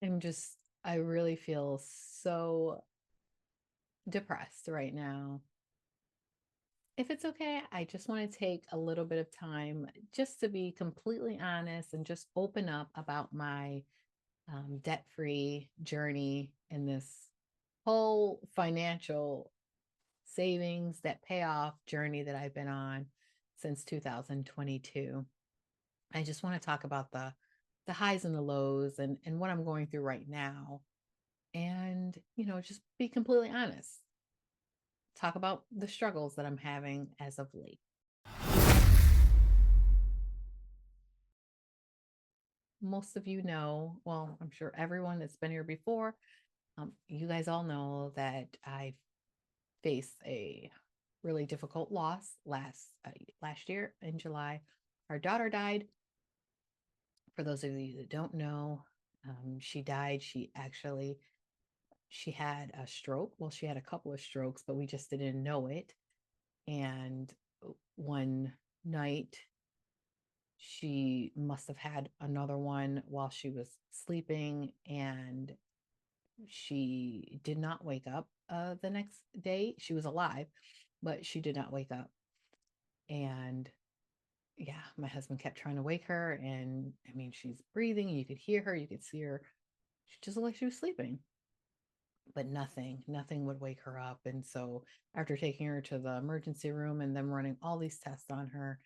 I'm just, I really feel so depressed right now. If it's okay, I just want to take a little bit of time just to be completely honest and just open up about my debt free journey and this whole financial savings that payoff journey that I've been on since 2022. I just want to talk about the highs and the lows and what I'm going through right now and just be completely honest. Talk about the struggles that I'm having as of late. Most of you know, well, I'm sure everyone that's been here before, you guys all know that I faced a really difficult loss last year in July. Our daughter died. For those of you that don't know, she died. She had a stroke. Well, she had a couple of strokes, but we just didn't know it. And one night, she must have had another one while she was sleeping, and she did not wake up the next day. She was alive, but she did not wake up. And yeah, my husband kept trying to wake her. And I mean, she's breathing. You could hear her, you could see her. She just looked like she was sleeping, but nothing would wake her up. And so, after taking her to the emergency room and them running all these tests on her,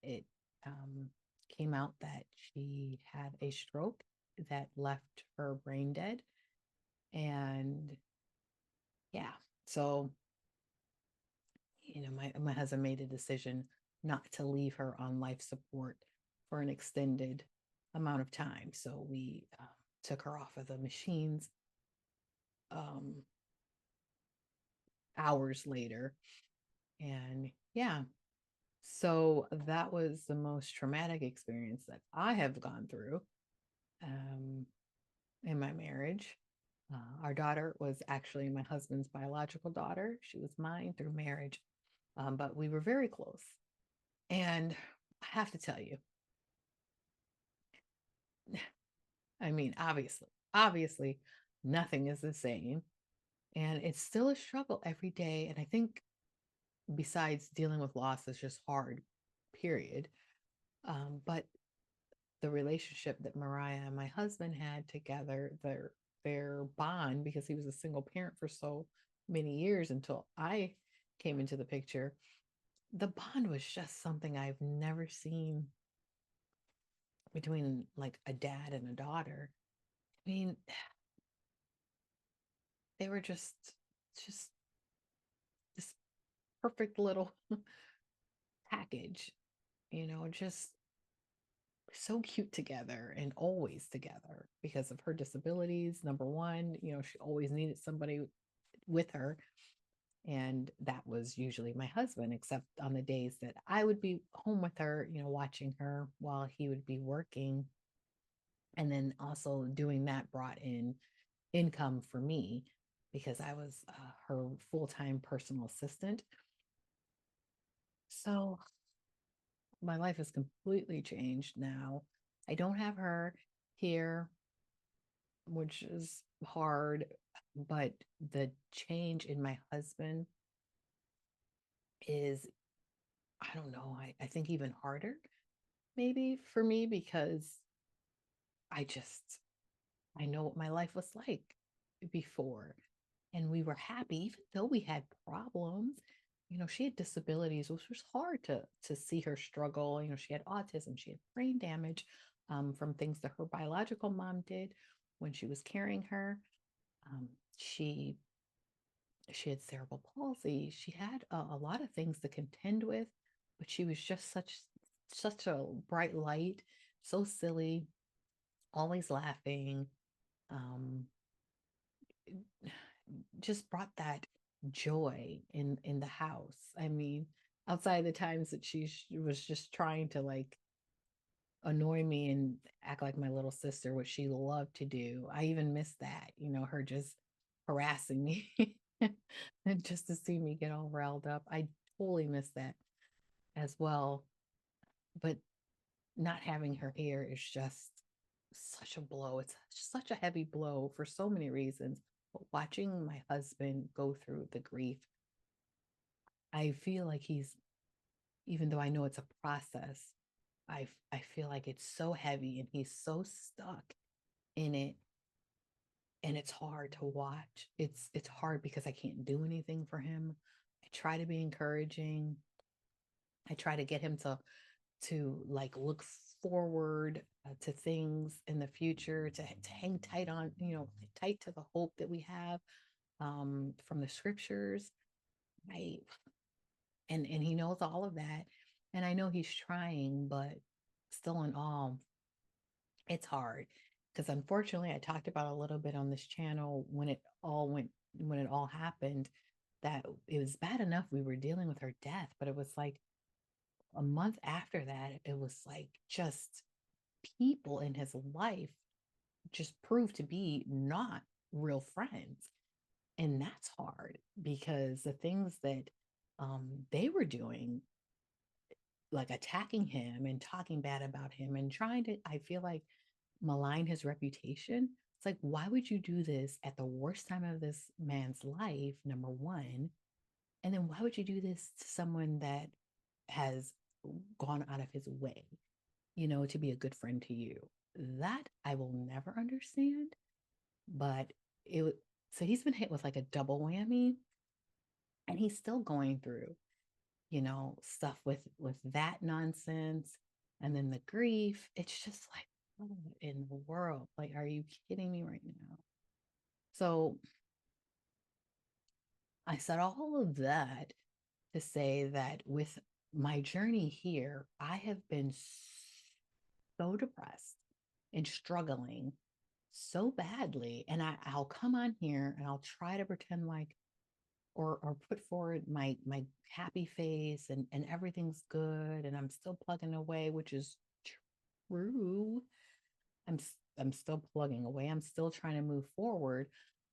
it um, came out that she had a stroke that left her brain dead. And yeah, so my husband made a decision not to leave her on life support for an extended amount of time. So we took her off of the machines um, hours later. And yeah, so that was the most traumatic experience that I have gone through um, in my marriage. Our daughter was actually my husband's biological daughter. She was mine through marriage, but we were very close. And I have to tell you, I mean, obviously, nothing is the same. And it's still a struggle every day. And I think besides dealing with loss is just hard, period. But the relationship that Mariah and my husband had together, their bond, because he was a single parent for so many years until I came into the picture, the bond was just something I've never seen between like a dad and a daughter. I mean, they were just this perfect little package, just so cute together and always together because of her disabilities. Number one, she always needed somebody with her. And that was usually my husband, except on the days that I would be home with her, watching her while he would be working. And then also doing that brought in income for me because I was her full time personal assistant. So my life has completely changed now. I don't have her here, which is hard, but the change in my husband is, I don't know, I think even harder maybe for me because I just, I know what my life was like before. And we were happy, even though we had problems. She had disabilities, which was hard to see her struggle. She had autism, she had brain damage from things that her biological mom did when she was carrying her. Um, she she had cerebral palsy. She had a lot of things to contend with, but she was just such a bright light, so silly, always laughing. Um, just brought that joy in the house. I mean, outside the times that she was just trying to like annoy me and act like my little sister, which she loved to do. I even miss that, her just harassing me and just to see me get all riled up. I totally miss that as well. But not having her here is just such a blow. It's such a heavy blow for so many reasons. But watching my husband go through the grief, I feel like he's, even though I know it's a process, I feel like it's so heavy and he's so stuck in it, and it's hard to watch. It's hard because I can't do anything for him. I try to be encouraging. I try to get him to like look forward to things in the future, to hang tight on, tight to the hope that we have from the scriptures. I and he knows all of that, and I know he's trying, but still in all, it's hard because unfortunately I talked about a little bit on this channel when it all happened, that it was bad enough we were dealing with her death, but it was like a month after that, it was like just people in his life just proved to be not real friends. And that's hard because the things that they were doing, like attacking him and talking bad about him and trying to, I feel like, malign his reputation. It's like, why would you do this at the worst time of this man's life, number one? And then why would you do this to someone that has gone out of his way, to be a good friend to you? That I will never understand. But it, so he's been hit with like a double whammy, and he's still going through, stuff with that nonsense, and then the grief. It's just like, what in the world? Like, are you kidding me right now? So I said all of that to say that with my journey here, I have been so depressed and struggling so badly. And I'll come on here and I'll try to pretend like, or put forward my happy face, and everything's good and I'm still plugging away, which is true. I'm I'm still plugging away. I'm still trying to move forward,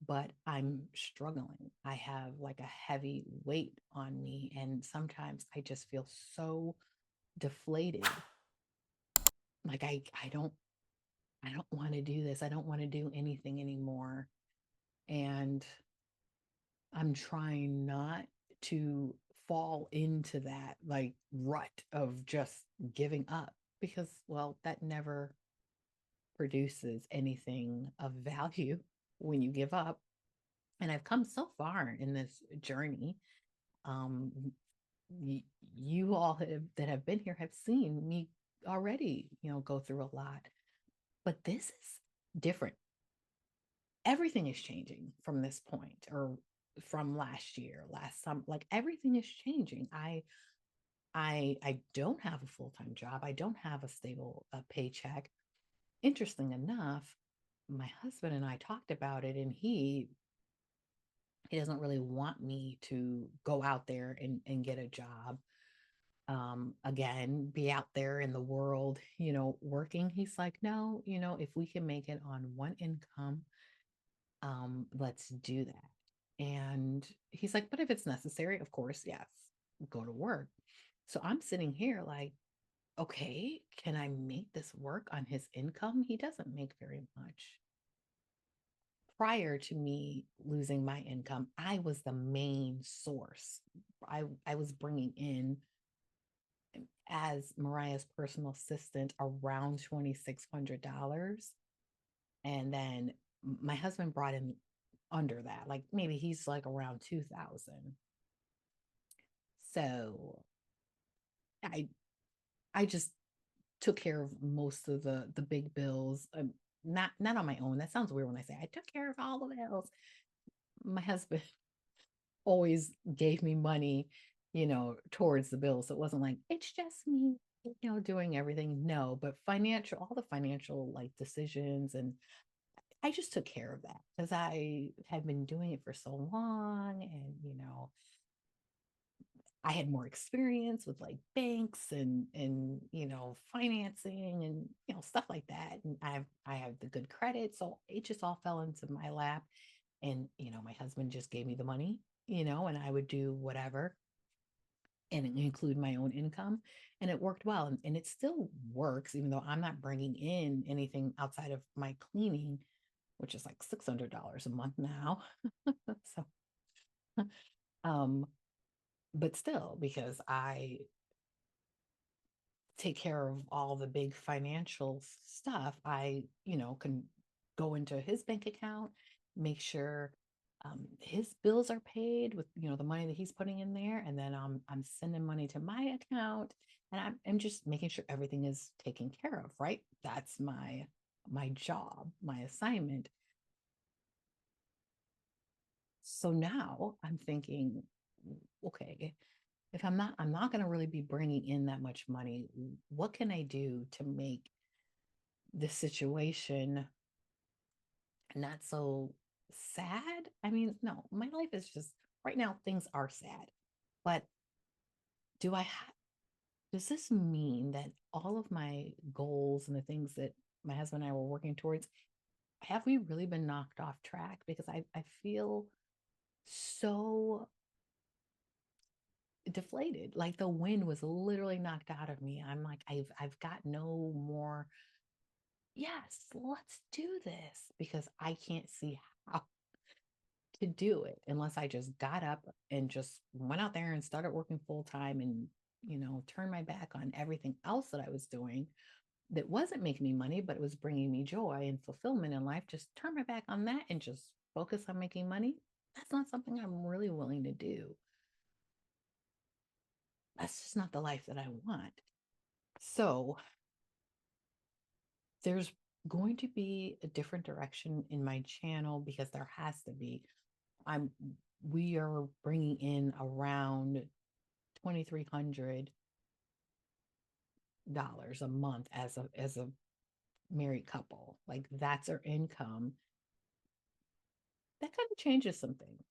but I'm struggling. I have like a heavy weight on me, and sometimes I just feel so deflated. Like I don't want to do this. I don't want to do anything anymore. And I'm trying not to fall into that like rut of just giving up, because well, that never produces anything of value when you give up. And I've come so far in this journey. Um, you all that have been here have seen me already, go through a lot. But this is different. Everything is changing from this point, or from last year, last summer. Like everything is changing. I don't have a full-time job. I don't have a stable paycheck. Interesting enough, my husband and I talked about it, and he doesn't really want me to go out there and get a job, again, be out there in the world, working. He's like, no, if we can make it on one income, let's do that. And he's like, but if it's necessary, of course, yes, go to work. So I'm sitting here like, okay, can I make this work on his income? He doesn't make very much. Prior to me losing my income, I was the main source. I was bringing in, as Mariah's personal assistant, around $2,600. And then my husband brought in under that, like maybe he's like around 2,000. So I I just took care of most of the big bills. Not on my own. That sounds weird when I say I took care of all the bills. My husband always gave me money, towards the bills. So it wasn't like it's just me, doing everything. No, but all the financial like decisions, and I just took care of that because I had been doing it for so long, and I had more experience with like banks and financing and stuff like that. And I have the good credit, so it just all fell into my lap. And my husband just gave me the money, and I would do whatever. and include my own income. And it worked well. And it still works, even though I'm not bringing in anything outside of my cleaning, which is like $600 a month now. So, um, but still, because I take care of all the big financial stuff, I, can go into his bank account, make sure his bills are paid with, the money that he's putting in there. And then I'm sending money to my account, and I'm just making sure everything is taken care of, right? That's my job, my assignment. So now I'm thinking, okay, if I'm not going to really be bringing in that much money, what can I do to make this situation not so sad? I mean, no, my life is just right now, things are sad. But do I have, does this mean that all of my goals and the things that my husband and I were working towards, have we really been knocked off track? Because I feel so deflated. Like the wind was literally knocked out of me. I'm like, I've got no more. Yes, let's do this, because I can't see how to do it unless I just got up and just went out there and started working full time and, turned my back on everything else that I was doing that wasn't making me money, but it was bringing me joy and fulfillment in life. Just turn my back on that and just focus on making money. That's not something I'm really willing to do. That's just not the life that I want. So there's going to be a different direction in my channel, because there has to be. I'm we are bringing in around $2,300 a month as a married couple. Like that's our income. That kind of changes some things.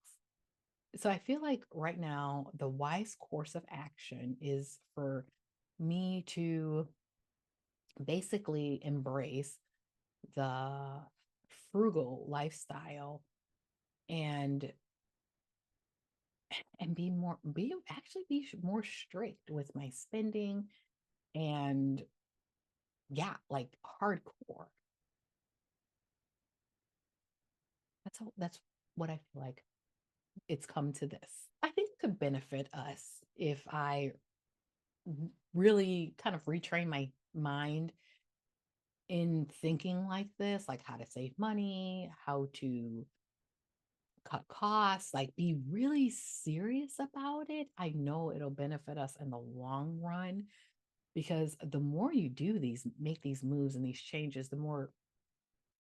So I feel like right now the wise course of action is for me to basically embrace the frugal lifestyle, and be more strict with my spending, and yeah, like hardcore. That's what I feel like it's come to this. I think it could benefit us if I really kind of retrain my mind in thinking like this, like how to save money, how to cut costs, like be really serious about it. I know it'll benefit us in the long run, because the more you make these moves and these changes, the more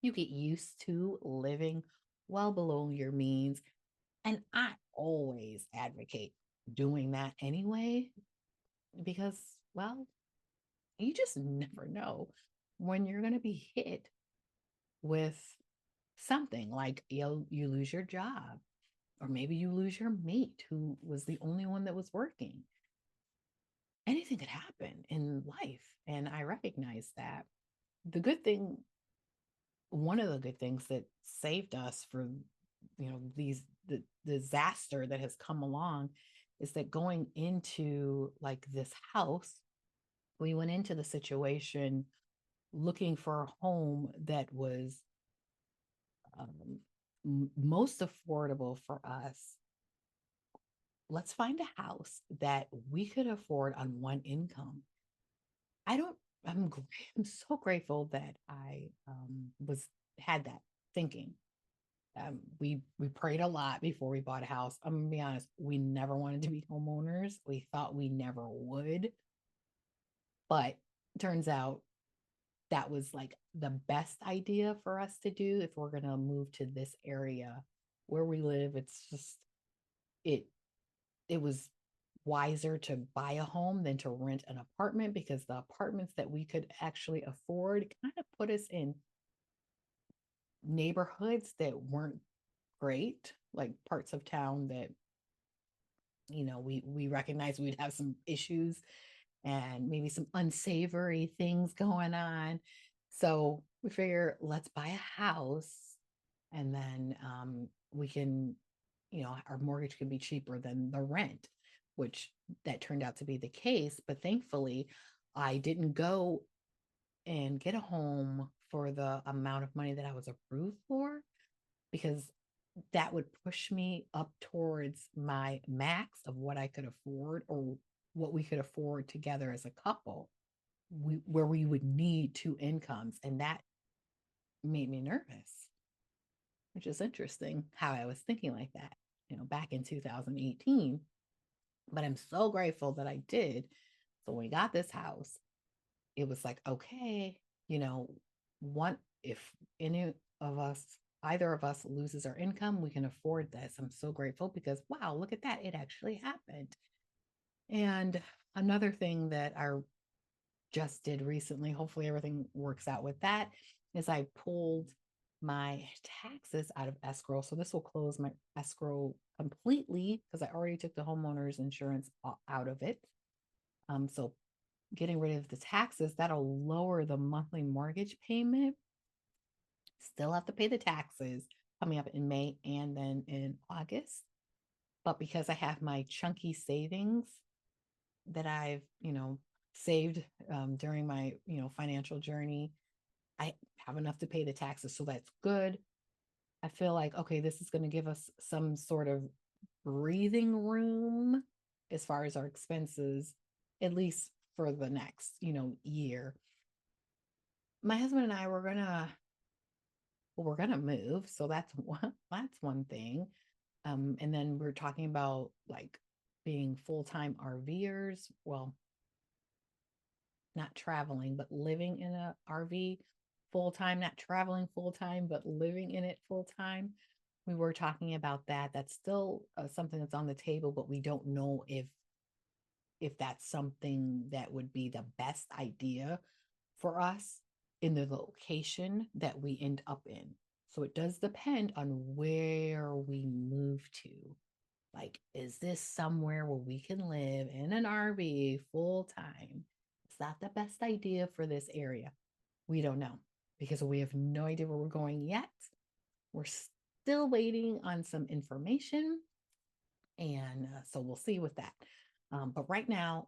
you get used to living well below your means. And I always advocate doing that anyway, because, well, you just never know when you're going to be hit with something like you lose your job, or maybe you lose your mate who was the only one that was working. Anything could happen in life. And I recognize that. The good thing, one of the good things that saved us from, the disaster that has come along, is that going into like this house, we went into the situation looking for a home that was most affordable for us. Let's find a house that we could afford on one income. I don't, I'm, I'm so grateful that I had that thinking. We prayed a lot before we bought a house. I'm gonna be honest, we never wanted to be homeowners. We thought we never would, but turns out that was like the best idea for us to do if we're gonna move to this area where we live. It's just it it was wiser to buy a home than to rent an apartment, because the apartments that we could actually afford kind of put us in neighborhoods that weren't great, like parts of town that, we recognize we'd have some issues and maybe some unsavory things going on. So we figure, let's buy a house, and then we can, our mortgage could be cheaper than the rent. which that turned out to be the case. But thankfully, I didn't go and get a home for the amount of money that I was approved for, because that would push me up towards my max of what I could afford, or what we could afford together as a couple, where we would need two incomes. And that made me nervous, which is interesting how I was thinking like that, back in 2018. But I'm so grateful that I did. So when we got this house, it was like, okay, you know, one, if any of us, either of us loses our income, we can afford this. I'm so grateful because, wow, look at that. It actually happened. And another thing that I just did recently, hopefully everything works out with that, is I pulled my taxes out of escrow. So this will close my escrow completely because I already took the homeowner's insurance out of it. So getting rid of the taxes, that'll lower the monthly mortgage payment. Still have to pay the taxes coming up in May and then in August. But because I have my chunky savings that I've, saved during my, financial journey, I have enough to pay the taxes. So that's good. I feel like, okay, this is going to give us some sort of breathing room as far as our expenses, at least for the next, year. My husband and I were gonna, well, we're gonna move, so that's one thing. And then we're talking about like being full-time RVers. Well, not traveling, but living in a RV full time, not traveling full time, but living in it full time. We were talking about that. That's still something that's on the table, but we don't know if that's something that would be the best idea for us in the location that we end up in. So it does depend on where we move to. Like, is this somewhere where we can live in an RV full time? Is that the best idea for this area? We don't know because we have no idea where we're going yet. We're still waiting on some information. And so we'll see with that. But right now,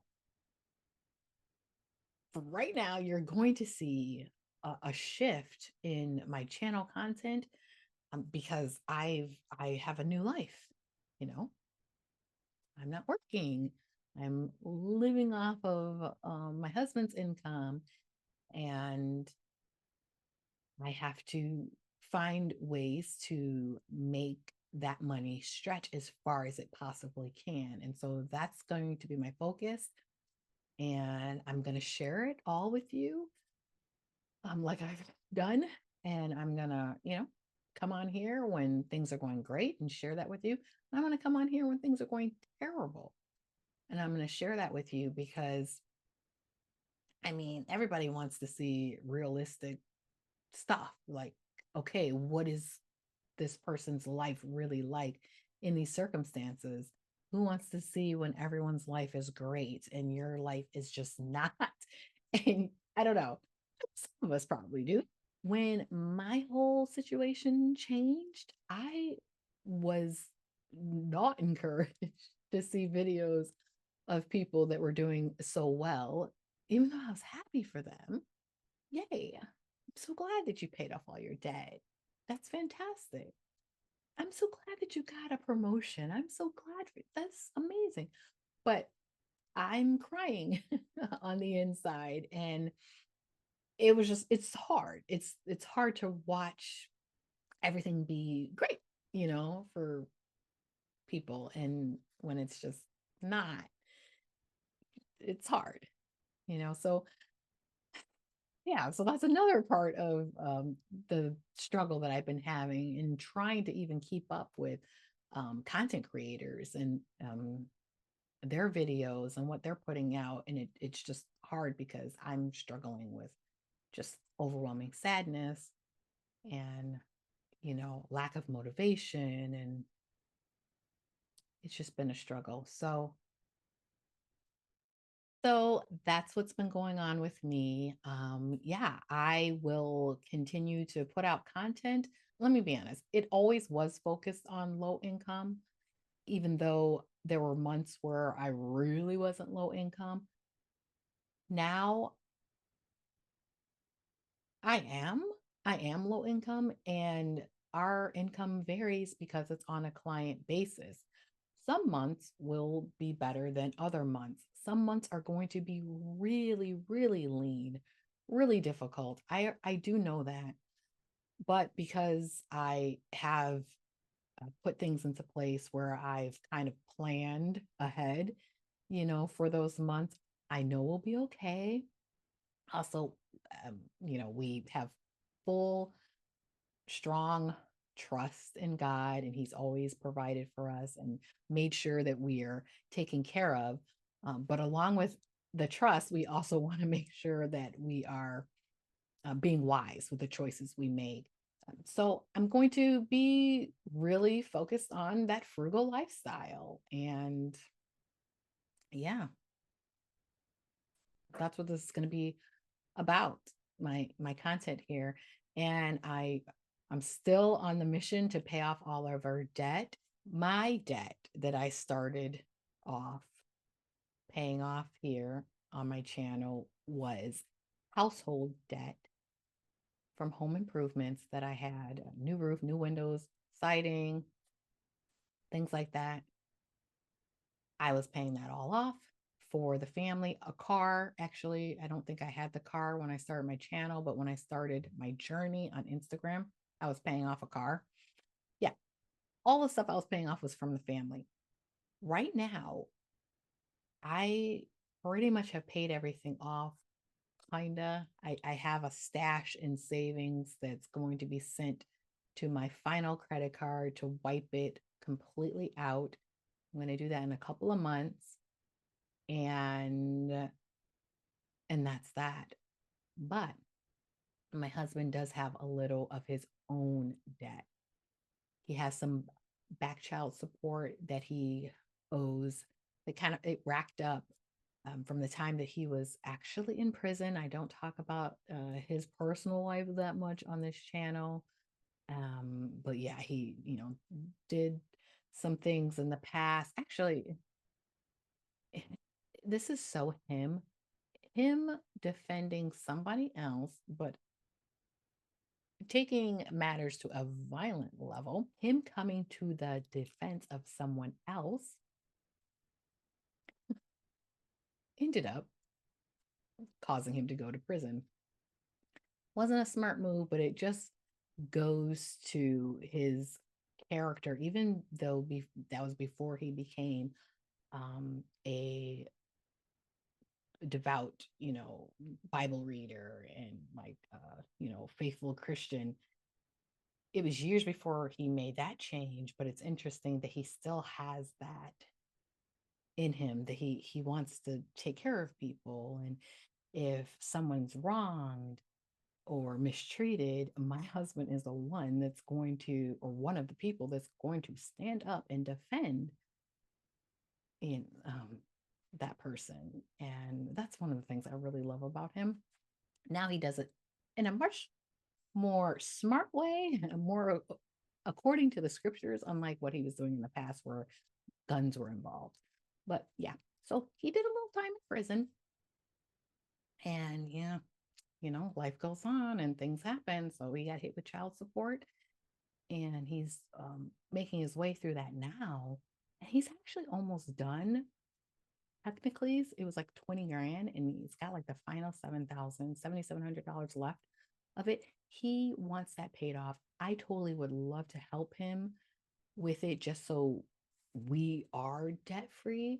you're going to see a shift in my channel content, because I have a new life. You know, I'm not working. I'm living off of my husband's income, and I have to find ways to make that money stretch as far as it possibly can. And so that's going to be my focus. And I'm going to share it all with you, like I've done. And I'm going to, come on here when things are going great and share that with you. I'm going to come on here when things are going terrible. And I'm going to share that with you because, I mean, everybody wants to see realistic stuff. Like, okay, what is this person's life really like in these circumstances? Who wants to see when everyone's life is great and your life is just not? And I don't know, some of us probably do. When my whole situation changed, I was not encouraged to see videos of people that were doing so well, even though I was happy for them. Yay. I'm so glad that you paid off all your debt. That's fantastic. I'm so glad that you got a promotion. I'm so glad that's amazing. But I'm crying on the inside, and it's hard. It's hard to watch everything be great, for people, and when it's just not, it's hard, so yeah, so that's another part of the struggle that I've been having in trying to even keep up with content creators and their videos and what they're putting out. And it's just hard because I'm struggling with just overwhelming sadness and, lack of motivation. And it's just been a struggle. So that's what's been going on with me. Yeah, I will continue to put out content. Let me be honest, it always was focused on low income, even though there were months where I really wasn't low income. Now I am. I am low income, and our income varies because it's on a client basis. Some months will be better than other months. Some months are going to be really, really lean, really difficult. I do know that. But because I have put things into place where I've kind of planned ahead, for those months, I know we'll be okay. Also, we have full, strong trust in God, and He's always provided for us and made sure that we are taken care of. But along with the trust, we also want to make sure that we are being wise with the choices we make. So I'm going to be really focused on that frugal lifestyle. And yeah, that's what this is going to be about, my content here. And I'm still on the mission to pay off all of our debt. My debt that I started off paying off here on my channel was household debt from home improvements that I had, a new roof, new windows, siding, things like that. I was paying that all off for the family. A car, actually, I don't think I had the car when I started my channel, but when I started my journey on Instagram, I was paying off a car. Yeah, all the stuff I was paying off was from the family. Right now, I pretty much have paid everything off, kinda. I have a stash in savings that's going to be sent to my final credit card to wipe it completely out. I'm going to do that in a couple of months, and that's that. But my husband does have a little of his own debt. He has some back child support that he owes. It racked up from the time that he was actually in prison. I don't talk about his personal life that much on this channel. But yeah, he, did some things in the past. Actually, this is so him defending somebody else, but taking matters to a violent level, him coming to the defense of someone else ended up causing him to go to prison. Wasn't a smart move, but it just goes to his character, even though that was before he became a devout, Bible reader and like, faithful Christian. It was years before he made that change, but it's interesting that he still has that in him, that he wants to take care of people. And if someone's wronged or mistreated, my husband is the one that's going to, or one of the people that's going to stand up and defend in that person. And that's one of the things I really love about him. Now he does it in a much more smart way, more according to the scriptures, unlike what he was doing in the past where guns were involved. But yeah, so he did a little time in prison. And yeah, life goes on and things happen. So he got hit with child support, and he's making his way through that now. And he's actually almost done. Technically, it was like 20 grand, and he's got like the final $7,700 left of it. He wants that paid off. I totally would love to help him with it just so we are debt free.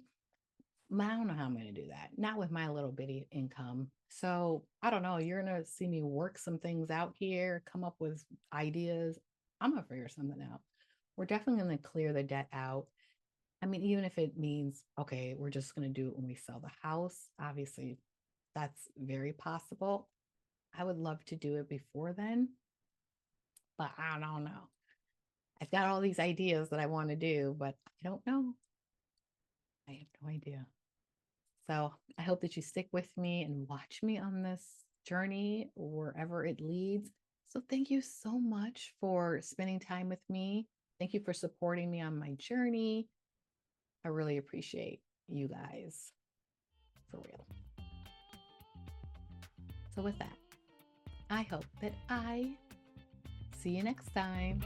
I don't know how I'm going to do that. Not with my little bitty income. So I don't know. You're going to see me work some things out here, come up with ideas. I'm going to figure something out. We're definitely going to clear the debt out. I mean, even if it means, okay, we're just going to do it when we sell the house. Obviously, that's very possible. I would love to do it before then, but I don't know. I've got all these ideas that I want to do, but I don't know. I have no idea. So I hope that you stick with me and watch me on this journey wherever it leads. So thank you so much for spending time with me. Thank you for supporting me on my journey. I really appreciate you guys, for real. So with that, I hope that I see you next time.